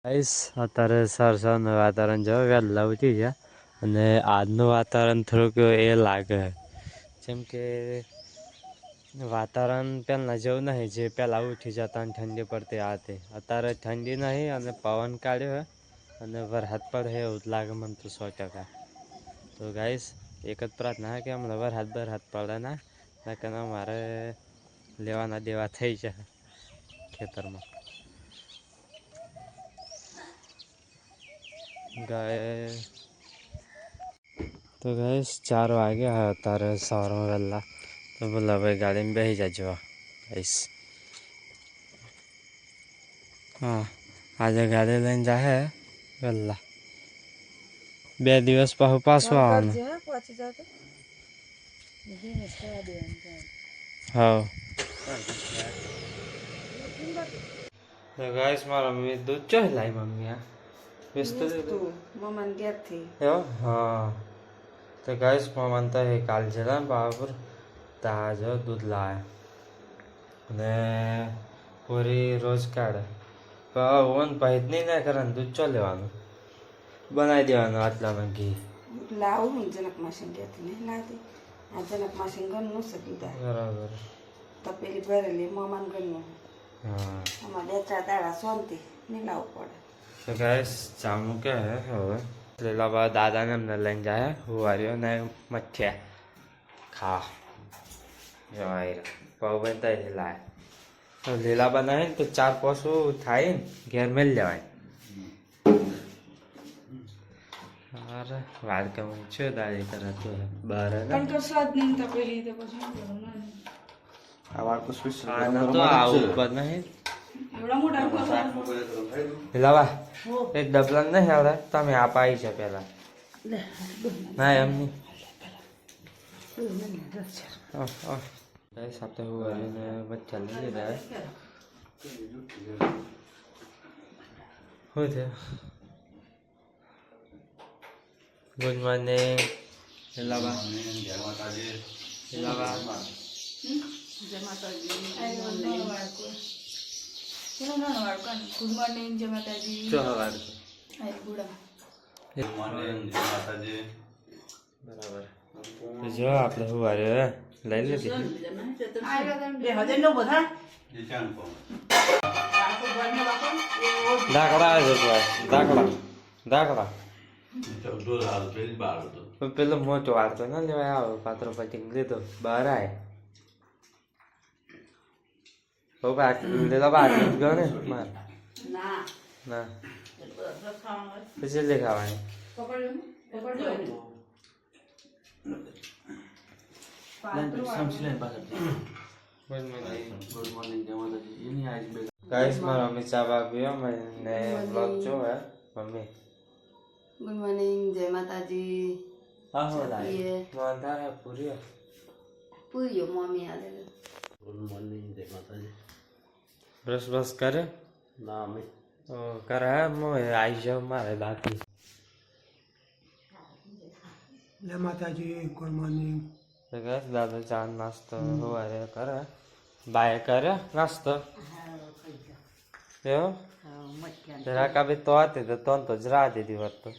Guys અત્યારે સરસવનું વાતાવરણ જો વહેલા ઉઠી ગયા અને આજનું વાતાવરણ થોડુંક એ લાગે જેમ કે વાતાવરણ પહેલાં જેવું નહીં જે પહેલાં ઉઠી જતા અને ઠંડી પડતી આ તે અત્યારે ઠંડી નહીં અને પવન કાઢ્યો અને વરસાદ પડે એવું જ લાગે મને તો 100%. તો ગાઈસ એક જ પ્રાર્થના કે હમણાં વરસાદ પડે ના કે મારે લેવાના દેવા થઈ જાય ખેતરમાં. તો ગાઈસ 4 વાગ્યા અત્યારે સવારમાં વહેલા તો બોલા ભાઈ ગાડીમાં બેસી જજો ગાઈસ. હા આજે ગાડી લઈને જાય વહેલા 2 દિવસ પાછું આવવાનું. હા તો ગાઈસ મારા મમ્મી દૂધ ચો લાવી મમ્મી આ મમન ઘેરથી હા તો ગાઈસ મમ્મી તો એ કાલ જરા બાપર તાજો દૂધ લાવે અને પૂરી રોજ કાઢે ઓન ભાઈ નહીં ના કરે દૂધ ચો લેવાનું બનાવી દેવાનું આટલામાં ઘી લાવું જનક માસી ઘેરથી નહીં લાવતી આ જનક માસી ઘરનું છે દૂધ બરાબર તપેલી ભરેલી મમન ઘરનું હા આમાં 2-4 દાડા શાંતિ નહીં લાવવું પડે. તો ગાઈસ જામું કે હવે લીલા બા દાદાને એમને લઈને જાય હુવારીઓ ને મઠિયા ખા જવાય પાઉભાઈ તઈ લાય લીલા બનાવે ને તો 4-5 થાય ને ઘેર મેળ લેવાય. અરે વાત કરું છું દાદી તરત બહાર પણ તો સ્વાદ નહીં તપેલી તો પછી આ વાળકો સ્વિચ તો આવું પણ નહીં એવડા મોટા લીલાબા એક ડબલા નહીં આવડે તમે આપ આવી છે પેલા ના એમ નહીં સાથે હુવારીને બચ્ચા લઈ લીધા શું થયું. ગુડ મોર્નિંગ લીલાબા લીલાબા ગુડ મોર્નિંગ જય માતાજી. ચો હવાર બરાબર તો જો આપણે હુવારે લઈ લીધી દાખલા આવે છે દાખલા પેલો મોટો વાળતો ના લેવાય આવો પાત્રો પટી લીધો બહાર આય લીલા બાર ગણે માર ના પછી દેખાવાની ગાઈસ મારા મમ્મી ચા બાપીઓ મને બ્લોગ જો હે મમ્મી. ગુડ મોર્નિંગ જય માતાજી. હા હો લાય માતારે પૂરી પૂરીઓ મમ્મી આલે. ગુડ મોર્નિંગ જય માતાજી. બ્રશ કરે ના અમે કરે આવી જાવ મારે બાકી. જય માતાજી ગુડ મોર્નિંગ. દાદા ચા નાસ્તો સવારે કરે બાય કરે નાસ્તો એવું જરાકા બી તો હતી તો જ રાહ દીધી હોત તો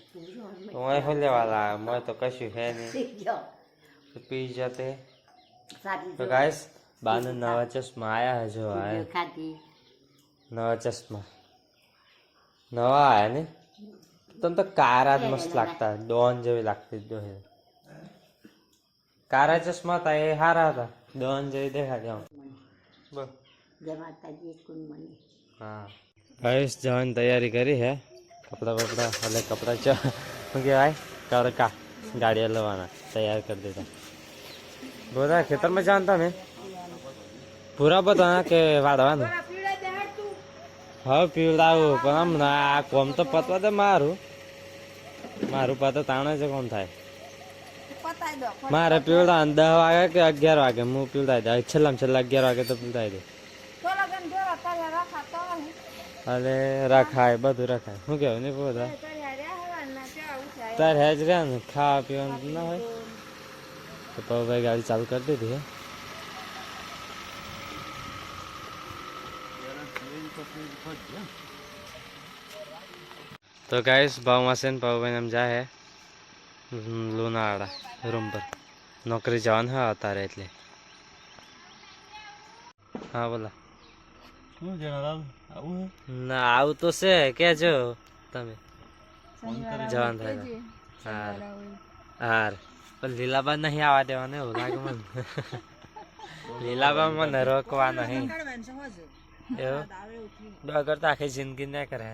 હું અહીં લેવા મેં તો કશું હે નહીં પી જતે. તો ગાઈસ બાને નવા ચશ્મા આયા જો નવા ચશ્મા નવા આયા ને તને તો કારા જ મસ્ત લાગતા ડોન જેવી લાગતી ડોહે કારા ચશ્મા હતા એ સારા હતા ડોન જેવી દેખાતી હા. ગાઈસ જવાની તૈયારી કરી હે કપડા બપડા એટલે કપડા શું કહેવાય કડકા ગાડીઓ લેવાના તૈયાર કરી દીધા. બધા ખેતરમાં જાણતા ને પૂરા બધા કે વાળવાનું હા પીવડાવું પણ હમણાં આ કોમ તો પતવા દે મારું પાતો તાણે છે કોણ થાય મારે પીવડા 10 વાગે કે 11 વાગે હું પીવડાવી દઉં છેલ્લા 11 વાગે તો પીવડાવી દઉં. અરે રખાય બધું રખાય શું કેવું નહીં બધા તાર હેજ રહ્યા ને ખાવા પીવાનું ના હોય તો ભાઈ ગાડી ચાલુ કરી દીધી હે તો ગાઈસ ભાવમાં છે ને ભાવભાઈ એમ જાય લુણાવાડા રૂમ પર નોકરી જવાનું હોય અત્યારે એટલે હા બોલા ના આવું તો છે કેજો તમે જવાનું થાય હાર હાર પણ લીલાબા નહીં આવવા દેવાને એવું લાગે મને લીલાબા મને રોકવા નહીં એવું ડગર તો આખી જિંદગી ના કરે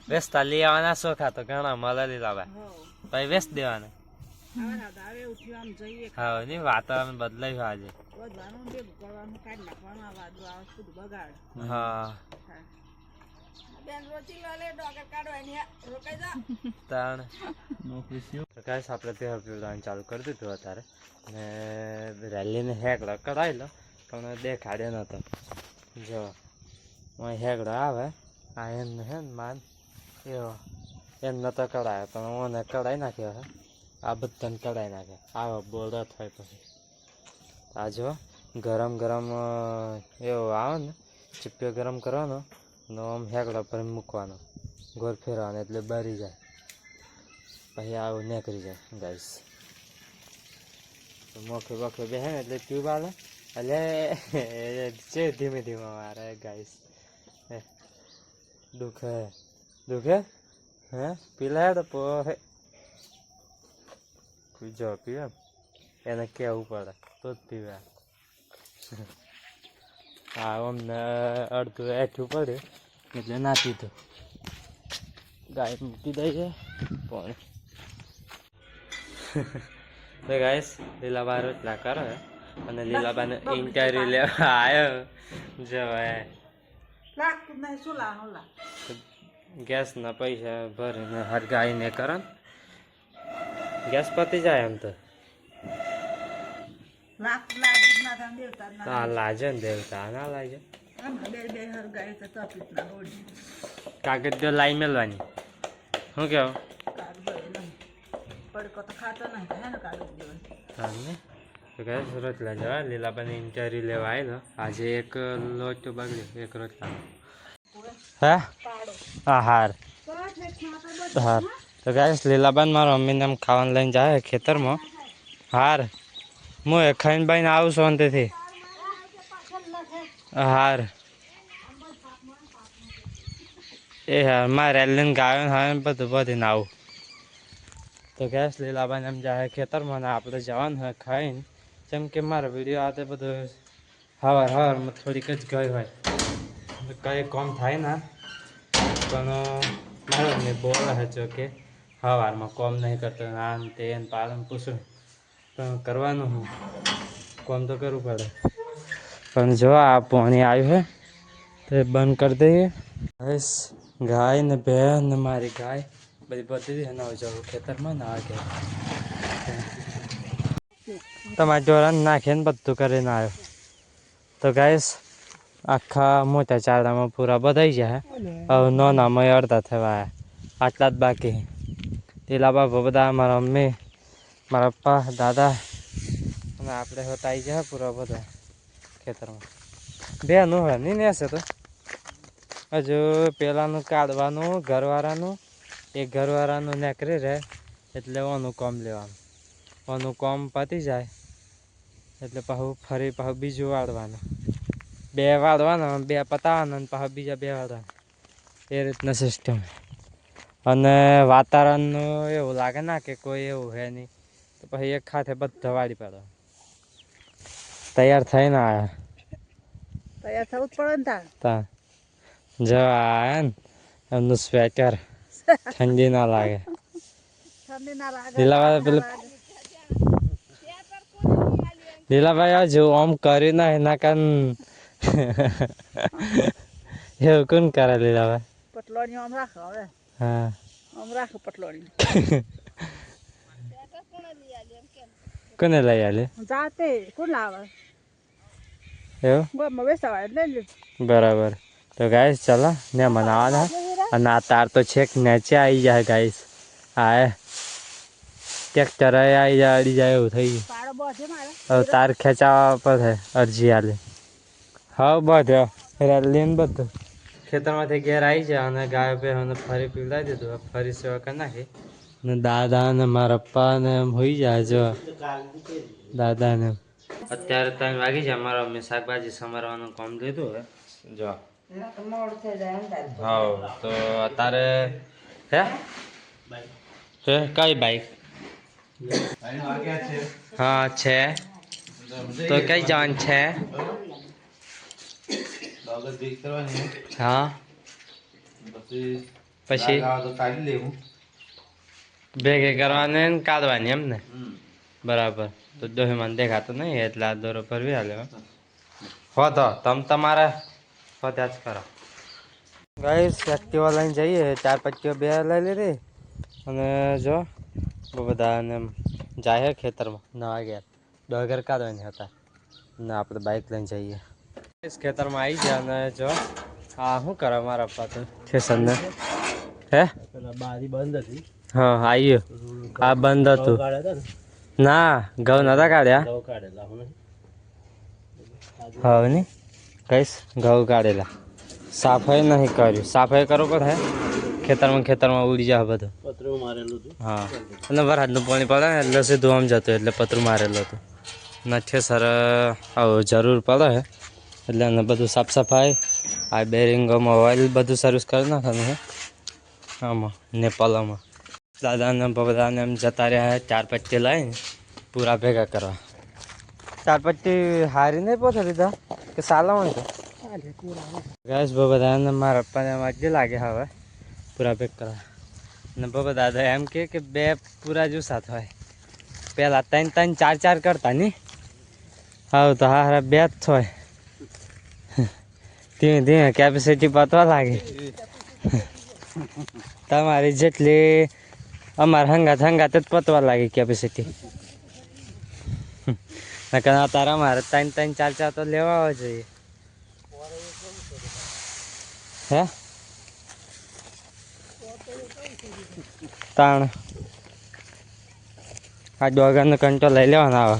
વેચતા લઈ આવવાના શોખા તો ઘણા મળે લીલાબા પછી વેચ દેવાના હા ની વાતાવરણ બદલાયું આજે હા ગાઈસ આપણે તે પીવડાવવાનું ચાલુ કરી દીધું અત્યારે ને રેલીને હેકડો કરાવી લો પણ દેખાડ્યો નતો જો હેકડો આવે આ એને હે ને માન એવો એમ નતો કરાયો પણ ઓને કઢાઈ નાખ્યો હે આ બધાને કઢાઈ નાખે આવો બોલતો થાય પછી આ જો ગરમ ગરમ એવો આવે ને ચીપિયો ગરમ કરવાનો ને આમ હેકડો પર મૂકવાનો ગોળ ફેરવાનો એટલે બરી જાય પછી આવું નીકળી જાય ગાઈસ મોખે બોખે બેહે ને એટલે ટ્યુબ આલે એટલે છે ધીમે ધીમે મારે ગાઈસ દુખે દુખે હે પીલા તો પોહે જો પીવે એને કેવું પડે તો જ પીવે હા અમને અડધું એઠું પડ્યું એટલે ના પીધું ગાય મૂકી દઈ છે પણ તો ગાઈસ લીલાબા રોટલા કરે અને લીલાબાને ઇન્ટરવ્યુ લેવા આવ્યો જો ગેસના પૈસા ભરીને હરગાઈને કરે ગેસ પતી જાય એમ તો હા લાજે ને દેવતા ના લાગે કાગળ તો લાઈ મેલવાની શું કેવું રોટલા જવા લીલાબાને ઇન્ટરવ્યુ લેવા આવેલો આજે એક લોટ બગડ્યો એક રોટલા હા હા હાર હાર તો ગાઈસ લીલાબાન મારા મમ્મીને એમ ખાવાનું લઈને જાય ખેતરમાં હાર હું એ ખાઈને બાઈને આવું શાંતિથી હાર એ હાર મારે રેલીને ગાયો હા બધું બધીને આવું તો ગેસ લીલાબાને એમ જાય ખેતરમાં ને આપણે જવાનું હોય ખાઈને જેમ કે મારા વિડીયો આ તે બધું હવારમાં થોડીક જ ગઈ હોય કંઈ કોમ થાય ને પણ મારો ને બોલે છે જો કે સવારમાં કોમ નહીં કરતો આમ તે પાલન પૂછું પણ કરવાનું હું કોમ તો કરવું પડે પણ જો આ પાણી આવ્યું છે તો બંધ કરી દઈએ બસ ગાય ને ભેં ને મારી ગાય બધી બધી ન જવું ખેતરમાં ના કે તમારે જોરાને નાખીને બધું કરીને આવ્યો તો ગાઈસ આખા મોટા ચારડામાં પૂરા બધાઈ જાય હવે નાનામાં અડધા થવા આટલા જ બાકી લીલા બાપા બધા મારા મમ્મી મારા પપ્પા દાદા અને આપણે હોતા આવી જાય પૂરા બધા ખેતરમાં બેનું હોય નહીં નેસે તો હજુ પેલાનું કાઢવાનું ઘરવાળાનું એક ઘરવાળાનું નીકળી રહે એટલે ઓનું કામ લેવાનું ઓનું કામ પતી જાય એટલે પાછું બીજું વાળવાનું બે વાળવાનું બે પતાવવાનું અને પાછું બીજા બે વાળવાનું એ રીતના સિસ્ટમ અને વાતાવરણનું એવું લાગે ના કે કોઈ એવું હે નહીં તો પછી એક ખાતે બધા વાળી પાડવા તૈયાર થઈને આવ્યા તૈયાર થવું જ પડે ને તા જવા આવ્યા ને એમનું સ્વેટર ઠંડી ના લાગે લીલાભાઈ પેલું લીલાભાઈ હજુ આમ કર્યું ના એના કારણ એવું કોણ કરે લીલાભાઈ પટલોણી આમ રાખો હવે હા આમ રાખો પટલોણી કોને લઈ આલે જાતે કોણ લાવે એવું ગોમાં બેસાવાય લઈ લે બરાબર તો ગાઈસ ચાલો ને મનાવાના અને આ તાર તો છેક નીચે આવી જાય ગાઈસ હા ટ્રેક્ટર આવી જાય અડી જાય એવું થઈ ગયું હવે તાર ખેંચાવા પર છે અરજી આલે હા બધો રેલી ને બધું ખેતરમાંથી ઘેર આવી જાય અને ગાય ભેંસોને ફરી પીવડાવી દીધું ફરી સેવા કરી નાખી ને દાદા ને મારા પપ્પા ને એમ હોઈ જાય જો દાદા ને અત્યારે 3 વાગી જાય મારા મમ્મી શાકભાજી સમારવાનું કામ લીધું હે જો મોડું થઈ જાય એમ તારે. હા તો અત્યારે હે કઈ બાઈક હા છે તો કઈ જવાનું છે હા પછી ભેગે કરવાની ને કાઢવાની એમ ને બરાબર તો દોહી મને દેખાતું નહીં એટલે આ દોરો ભરવી હાલ્યો હો તો તમારે હો ત્યાં જ કરો ગાઈસ એક્ટિવા લઈને જઈએ 4 પટ્ટીઓ 2 લઈ લીધી અને જો બહુ બધા ને જાય ખેતરમાં નવા ગયા ડોગર કાઢવાની હતા ને આપણે બાઇક લઈને જઈએ ખેતરમાં આવી ગયા અને જો હા શું કરે મારા પપ્પા તો સ્ટેશનને હે બારી બંધ હતી હા આવ્યું આ બંધ હતું ના ઘઉં નતા કાઢ્યા કાઢેલા હવે નહીં કહીશ ઘઉં કાઢેલા સાફાઈ નહીં કર્યું સાફાઈ કરવું પડે ખેતરમાં ઉડી જાય બધું પતરું મારેલું હતું હા અને વરસાદનું પાણી પડે ને એટલે સીધું આમ જતું એટલે પતરું મારેલું હતું નથી સર જરૂર પડે એટલે એને બધું સાફ સફાઈ આ બેરિંગોમાં ઓઇલ બધું સર્વિસ કરી નાખવાનું છે આમાં નેપાળમાં દાદાને બધાને એમ જતા રહ્યા 4 પટ્ટી લઈને પૂરા ભેગા કરવા 4 પટ્ટી હારી નહીં પહોંચે લીધા કે સાલામાં તો ગેસ બધાને મારા પપ્પાને વાગી લાગે હવે પૂરા ભેગ કરવા ને બાબા દાદા એમ કે 2 પૂરા જુસા થાય પહેલાં 3 4 કરતા નહીં હા તો હા 2 જ થાય ધીમે ધીમે કેપેસિટી પતવા લાગે તમારી જેટલી અમારે હંગાત જ પતવા લાગી કેપેસિટી નકર તારા અમારે 3 4 તો લેવા આવવા જોઈએ હે તાણ આ ડોગરનો કંટો લઈ લેવાનો આવે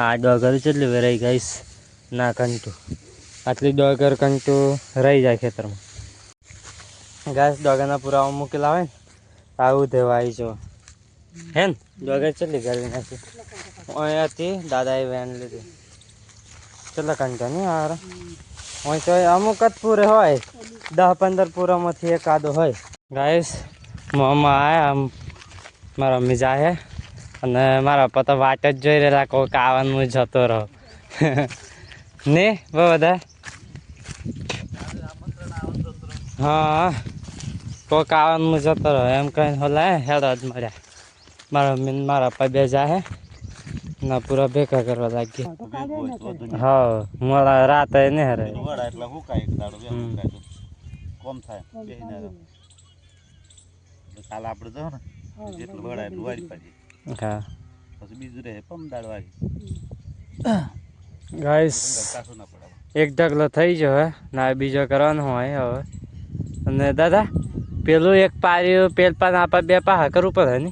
આ ડોગર કેટલી વેરાઈ ગઈશ ના કંટું આટલી ડોગર કંટું રહી જાય ખેતરમાં ઘાસ ડોગરના પુરાવા મૂકેલા હોય ને આવું દેવાય જો હે ને ડોગર કેટલી ગરવી નાખી અહીંયાથી દાદાએ વેન લીધી કેટલા કંટા નહીં હાર અહીં તો અમુક જ પૂરે હોય 10-15 પૂરામાંથી એકાદો હોય ગાઈસ મોમાં આવ્યા મારા મમ્મી જાય અને મારા પપ્પા તો વાટ જ જોઈ રહેલા કોઈક આવવાનું જતો રહો ને બહુ બધા હા કોઈક આવવાનું જતો રહો એમ કહીને હોલા હેડો જ મળ્યા મારા મમ્મી મારા પપ્પા 2 જાય ના પૂરા ભેગા કરવા લાગી હા મોડા રાતે ને હરે એટલે હું કાંઈ દાડો કોમ થાય કાલ આપણે જો ને જેટલું વડા એટલું વારી પાડીએ હા પછી બીજું રહે પમદાડ વારી ગાઈસ કાઠું ના પડે એક ઢગલો થઈ ગયો હે ના બીજો કરવાનો હોય હવે અને દાદા પેલું એક પાર્યું પેલ પણ આપણે 2 પાહા કરવું પડે ને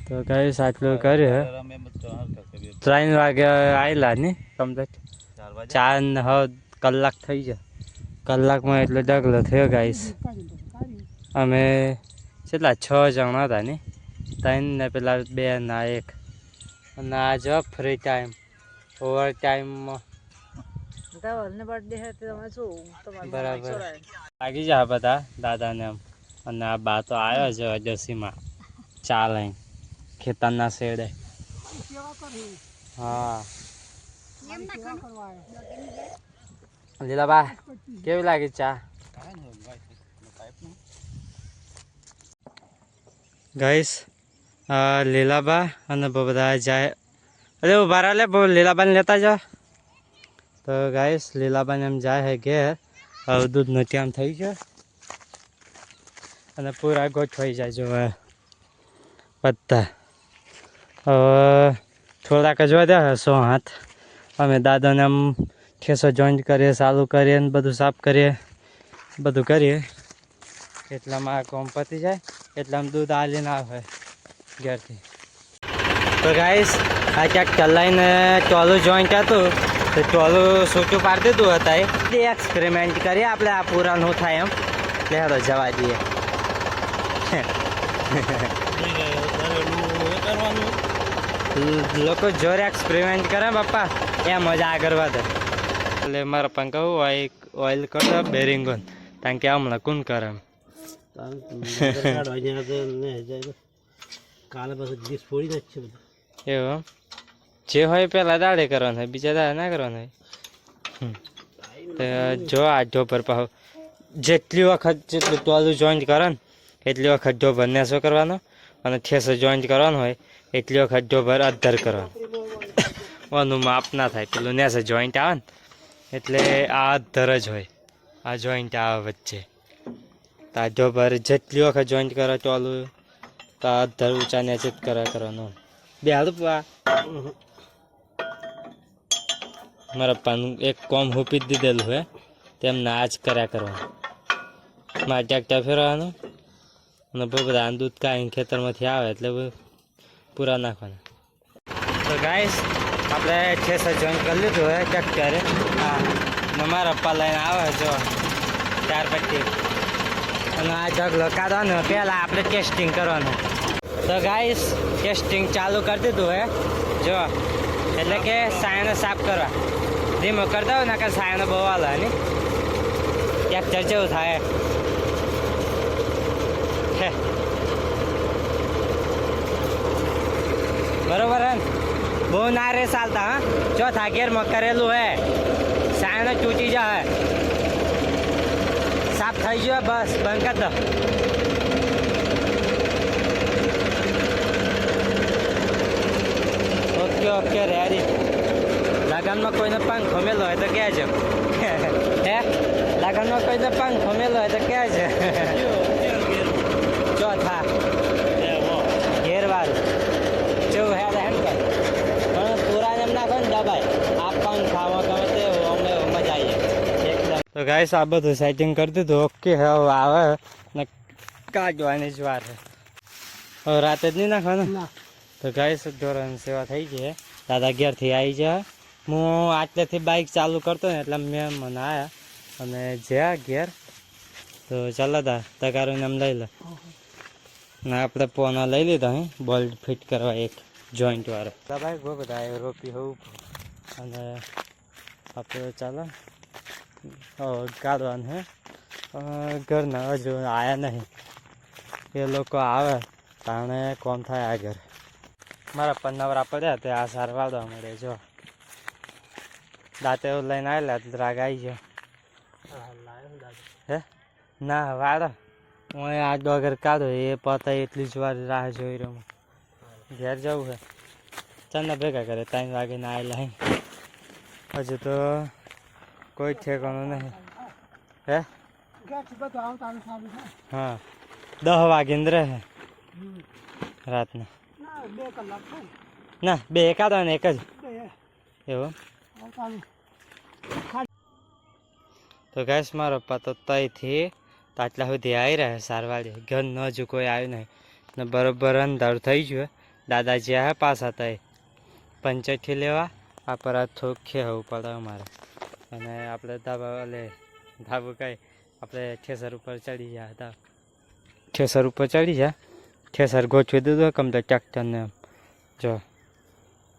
તો ગાઈસ આટલું કર્યું 3 વાગે આવેલા ને કમ્પ્લીટ 4 કલાક થઈ ગયા કલાકમાં એટલો ઢગલો થયો ગાઈસ અમે કેટલા 6 જણા હતા ને 3 ને પેલા 2 ના 1 અને આ જો ફ્રી ટાઈમ ઓવર ટાઈમમાં બરાબર લાગી જાય બધા દાદાને એમ અને આ બા તો આવ્યો છે અજસીમાં ચા લઈને ખેતરના શેડે હા લીલાબા કેવી લાગી ચા ગાઈસ લીલાબા અને બધા જાય અરે ઉભા રહે લે લીલાબાને લેતા જાઓ તો ગાઈસ લીલાબાને એમ જાય હે ઘેર હવે દૂધનો ટાઈમ થઈ ગયો અને પૂરા ગોઠવાઈ જાય જો બધા હવે થોડાક જ વધ્યા 100 હાથ અમે દાદાને આમ ઠેસો જોઈન્ટ કરીએ ચાલુ કરીએ ને બધું સાફ કરીએ બધું કરીએ એટલામાં આ કોમ પતી જાય એટલામાં દૂધ આલીને આવે ઘેરથી. તો ગાઈસ આ ક્યાંક ચલાવીને ટોલું જોઈન્ટ હતું તો ટોલું સૂચું પાડી દીધું હતા એ એક્સપેરિમેન્ટ કરીએ આપણે આ પૂરાનું થાય એમ એટલે હવે જવા દઈએ. લોકો જોર એક્સપેરિમેન્ટ કરે બાપા એ મજા આગળ વધે. એટલે મારા પણ કહું ઓઇલ કરતો બેરિંગ કારણ કે હમણાં કોણ કરે એમ. કાલે પાછું ડીશ ફોડી નાખશે બધા. એવું જે હોય પહેલાં દાડે કરવાનું હોય બીજા દાડે ના કરવાનું હોય. તો જો આ ઢોબર પાછું જેટલી વખત જેટલું ટોલું જોઈન્ટ કરે ને એટલી વખત ઢોબર નેસો કરવાનો અને ઠેસો જોઈન્ટ કરવાનો હોય એટલી વખત ઢોબર અધ્ધર કરવાનું. ઓનું માપ ના થાય પેલું નેસો જોઈન્ટ આવે ને એટલે આ અધ્ધર જ હોય આ જોઈન્ટ આવે વચ્ચે. તો આ ઢોબર જેટલી વખત જોઈન્ટ કરે ટોલું તો આ અધ્ધર ઊંચા નીચે જ કરવાનું. બે હાલ મારા પપ્પાનું એક કોમ હુપી જ દીધેલું હોય તેમને આ જ કર્યા કરવાનું. મારે ટ્રેક્ટર ફેરવાનું અને બહુ બધા દૂધ કાઢીને ખેતરમાંથી આવે એટલે પૂરા નાખવાના. તો ગાઈસ આપણે ઠેસર જોઈન કરી લીધું હોય ટ્રેક્ટરે. હા ને મારા પપ્પા લઈને આવે જો 4 પટ્ટી અને આ ઢગલો કાઢવાનો પહેલાં આપણે ટેસ્ટિંગ કરવાનું. તો ગાઈસ ટેસ્ટિંગ ચાલુ કરી દીધું હે જો એટલે કે સાયને સાફ કરવા ધીમો કરી દઉં ને કે સાયને બહુ હાલે ને ટ્રેક્ટર જેવું થાય. બરોબર હે બહુ ના રે ચાલતા હા ચોથા ગેરમાં કરેલું હે સાયને તૂટી જાય સાફ થઈ ગયો બસ બંધ કરી દો. Okay ready. લગનમાં કોઈને પંખો મેલો હોય તો કહેજો. હે લગનમાં કોઈને પંખો મેલો હોય તો કહેજો. ચોથા ઘેરવાળું જેવું હેડ હેડ કર પણ પૂરા એમ નાખો ને દબાઈ આ પંખામાં ગમે તે અમને મજા આવી જાય એકદમ. તો ગાઈસ આ બધું સેટિંગ કરી દીધું ઓકે હવે આવે ને કાઢવાની જ વાર છે. હવે રાતે જ નહીં નાખવાનું. તો ગાઈસ ઢોરાની સેવા થઈ છે દાદા ઘેરથી આવી જાય. હું આટલેથી બાઇક ચાલુ કરતો ને એટલે મેં મને આવ્યા અને જ્યાં ઘેર તો ચાલો દા તગારોને એમ લઈ લે ને આપણે પોના લઈ લીધા અહીં બોલ્ટ ફિટ કરવા એક જોઈન્ટ વાળો. બાઈક બહુ બધા રોપી હોવું અને આપણે ચાલો કાઢવાનું હે ઘરના હજુ આવ્યા નહીં એ લોકો આવે તાણે કોમ થાય આગળ. મારા પન્નાવરા પડ્યા તે આ સાર વાળવા મળે જો દાંતે લઈને આવેલા રાગ આવી ગયો. હે ના વાળો હું આ ડોગર કાઢો એ પતાય એટલી જ વાર રાહ જોઈ રહ્યો. ઘેર જવું છે ચાંદા ભેગા કરે 3 વાગે આવેલા હજુ તો કોઈ ઠેકાણું નહીં. હે હા 10 વાગીને રહે રાતના. ના 2 એકાદો ને એક જ એવું. તો ગેસ મારો પપ્પા તો તઈથી આટલા સુધી આવી રહ્યા સારવાળી ઘર ન હજુ કોઈ આવ્યું નહીં ને બરોબર અંધારું થઈ ગયું. દાદાજી આવ્યા પાછા તઈ પંચઠી લેવા આ પર આ થોડુંક ખેવું પડે અમારે અને આપણે ધાબુ કઈ આપણે ઠેસર ઉપર ચડી ગયા. ઠેસર ઉપર ચડી જાય ઠેસર ગોઠવી દીધું કમ તો ટ્રેક્ટરને એમ જો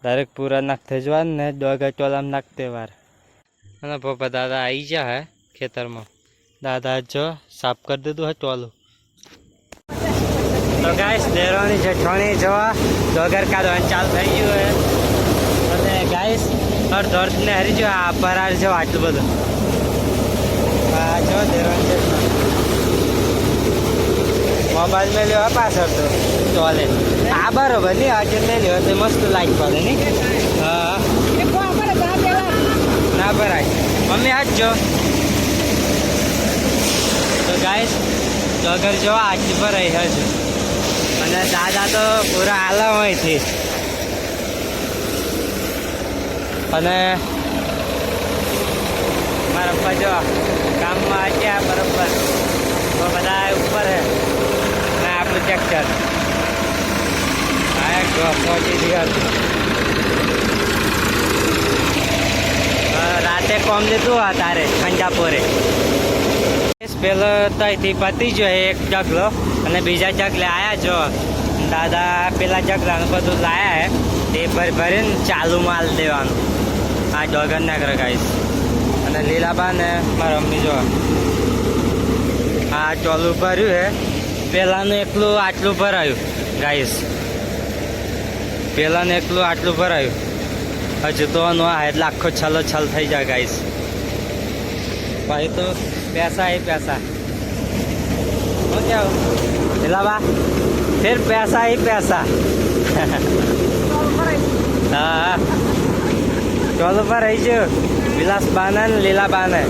ડાયરેક્ટ પૂરા નાખતે જવાનું ને ડોગા ટોલામાં નાખતે વાર. અને પપ્પા દાદા આવી ગયા હે ખેતરમાં. દાદા જો સાફ કરી દીધું હે ટોલું. તો ગાઈસ ડેરોની જઠવાણી જોવા ડોગર કાઢવાનું ચાલુ થઈ ગયું હે અને ગાઈસ અડધોને હરી જો આ પરાર જો આટલું બધું આ જો ડેરોની જઠવાણી મોબાઈલ મેં લેવા પાછળ તો ટોલે આ બરોબર નહીં આજે લઈ લેવા તો મસ્ત લાઈટ પડે નહીં. હા ના ભરાય મમ્મી આજ જો. તો ગાઈસ ડોગર જો આટલી ભરાઈ હજુ અને દાદા તો પૂરા આલા હોયથી અને મારા પપ્પા જો કામમાં આવ્યા બરોબર તો બધા ઉપર હે ને આપણું ટ્રેક્ટર પહોંચી ગયા રાતે કોમ લીધું આ તારે ખંજાપોરે પેલો તઈથી પતી ગયો એક જગલો અને બીજા જગલે આયા જો દાદા પેલા જગલાનું બધું લાયા હે તે ભરીને ચાલુ માલ દેવાનું આ ડોગર ના કરે ગાઈસ અને લીલાબા ને મારા મમ્મી જો આ ચોલું ભર્યું હે પેલાનું એકલું આટલું ભરાયું ગાઈસ પેલાનું એકલું આટલું ભરાયું હજુ તો આ એટલે આખો છલો છલ થઈ જાય ગાઈસ ભાઈ તો पैसा ही पैसा हो क्या दिलावा फिर पैसा ही पैसा हाँ चलो पर आई जो विलास बानन लीला बानन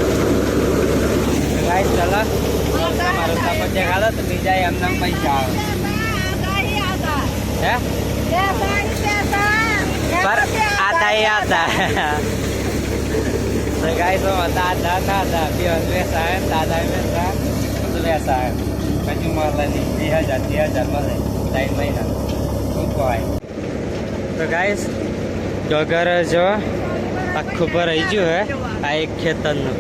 गाइस चलो हमारे साथ देखा लो तो बीजा हम नाम पैसा है पर आता ही आता तो गाइस वो दादा वैसा है दादा वैसा तो वैसा है પછી મળે 3000 મળે 3 મહિના શું કહેવાય તો ગાઈસ ડોગર જો આખું પર રહી ગયું હે આ એક ખેતરનું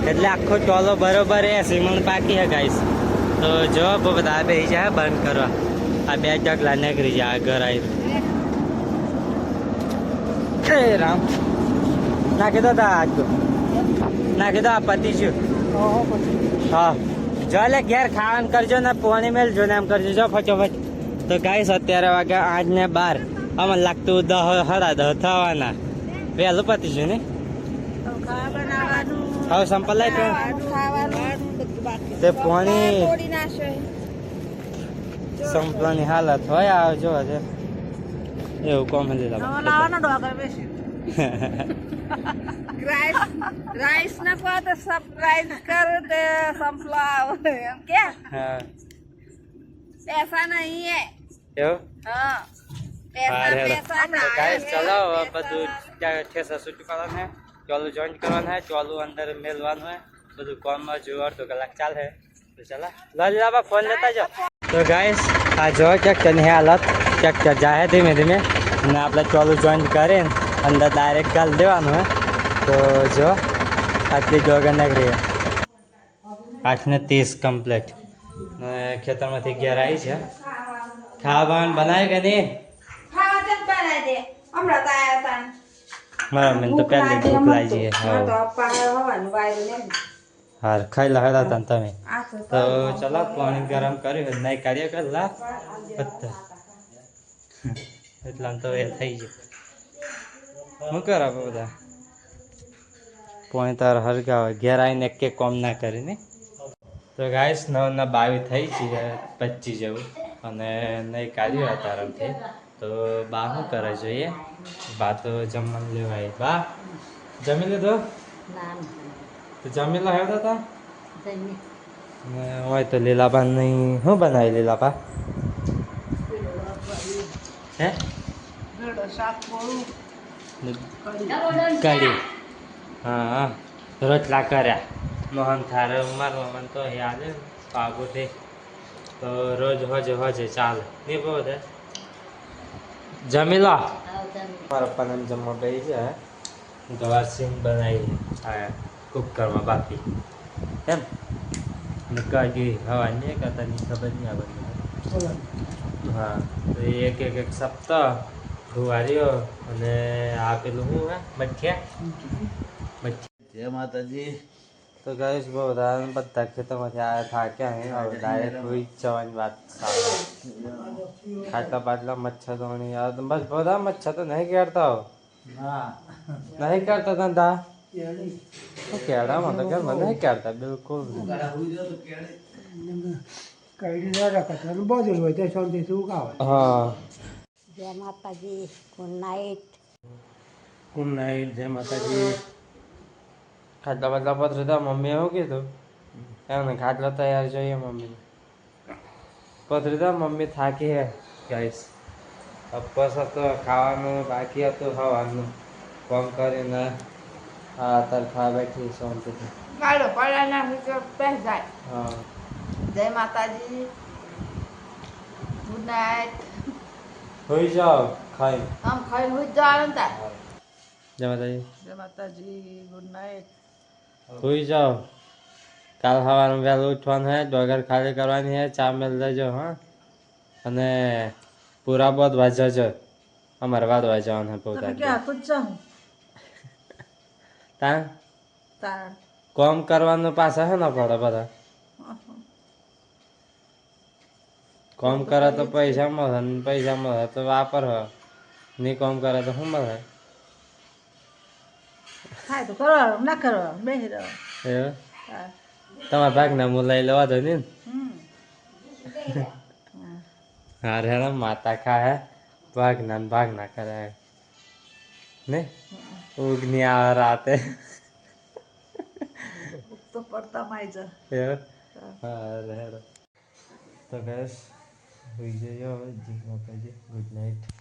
એટલે આખો ટોલો બરોબર હે સીમણ પાકી હે ગાઈસ તો જો બધા બેસી જાય બંધ કરવા આ બે જગલા નીકળી જાય ઘર આવી એ રામ નાખી દો નાખી દો પતિ છું હા જો લે ઘેર ખાવાનું કરજો ને પોણી મેલજો ને એમ કરજો જો ફટોફટ તો ગાઈસ અત્યારે વાગ્યા 8 ને 12 અમને લાગતું 10 સાડા 10 થવાના વહેલું પતિ છું ને હવે સંપલ લાય તે પોણી સંપલાની હાલત હોય આવજો હજે એવું કોમ લીધા राइस ना पाते सरप्राइज कर दे सनफ्लावर क्या हाँ ऐसा नहीं है क्यों हाँ पैसा तो गाइस चलो બધું ઠેસા શૂટ કરવાનું હે ચોલું જોઈન કરવાનું હે ચોલું અંદર મેલવાનું હે બધું કામમાં જો અડધો કલાક ચાલે તો ચલા લાલા ફોન લેતા જાઓ તો ગાઈસ આ જો ટ્રેક્ટરની હાલત ટ્રેક્ટર જાય ધીમે ધીમે અને આપણે ચોલું જોઈન કરીને અંદર ડાયરેક્ટ ગાલ દેવાનું હે તો જો આટલી ડોગર નીકળી 8:30 કમ્પ્લીટ ખેતરમાંથી ઘેર આવી છે ખાવાનું બનાવ્યું કે નહીં મારા મમ્મી તો પહેલી ભૂખ લાગી છે હાર ખાઈ લા હતા તમે તો ચલો પાણી ગરમ કર્યું નહીં કાર્ય કરલા એટલા તો એ થઈ ગયું શું કરો બધા પોણી તાર હરગાવે ઘેર આવીને એક કોમ ના કરીને તો ગાઈસ 9:22 થઈ છે 25 જેવું અને નહીં કાઢ્યું હતા આરામથી તો બા શું કરે જોઈએ બા તો જમવાનું લેવાય બા જમી લીધો તો જમી લો હેડો હતા હોય તો લીલાબા નહીં શું બનાવી લીલાબા હે કઢી હા રોટલા કર્યા મોહન થાર મારવા મને તો યાદ પાગોથી તો રોજ હોજે ચાલે નહીં બહુ જમી લો મારા પપ્પાને જમવા બે છે ગવાર સિંગ બનાવી આ કુકરમાં બાકી એમ કઢી હવા નહીં કરતાની ખબર નહીં આ બધી હા તો એક સપ્તાહ ગુવારીઓ અને આ પેલું શું હે મઠિયા જય માતાજી તો ગાઈસ બધા ખેતરમાંથી આવ્યા થાક્યા હે હવે ડાયરેક્ટ હોઈ જવાની વાત સારી ખાટલા બાટલા મચ્છર તો નહીં બસ બધા મચ્છર તો નહીં કેળતા હો નહીં કેળતા ધંધા કેળામાં તો ઘરમાં નહીં કેળતા બિલકુલ હા જય માતાજી ગુડ નાઇટ જય માતાજી ખાટલા બાટલા પત્ર હતા મમ્મીએ શું કીધું એમને ખાટલો તૈયાર જોઈએ મમ્મી પત્ર હતા મમ્મી થાકી હે ગાઈસ બસ તો ખાવાનું બાકી હતું ખાવાનું કામ કરીને હા અત્યારે ખાવા બેઠી શાંતિથી જય માતાજી ગુડ નાઇટ હોઈ જાઓ ખાઈ આમ ખાઈને હોય જવાનું તા જય માતાજી જય માતાજી ગુડ નાઇટ હોઈ જાઓ કાલ સવારમાં વહેલું ઉઠવાનું હે ડોગર ખાલી કરવાની હે ચા મેળ દેજો હા અને પૂરા બોધ વાંચજો અમારે વાદવા જવાનું હે પોતા ખુદ જાઉં તા તાર કોમ કરવાનું પાછા હે ને પડે બધા કોમ કરે તો પૈસા મળે ને પૈસા મળે તો વાપર હ નહીં કોમ કરે તો શું મળે થાય તો કરો ના કરો બેસી રહો એવું તમારા ભાગના હું લઈ લેવા દો ને હારે હેરા માતા ખા હે ભાગના કરે ને ઉગની આવે રાતે તો પડતા માઈ જા એવું હારે હેરા તો ગેસ હોઈ જઈએ હવે જી માતાજી ગુડ નાઇટ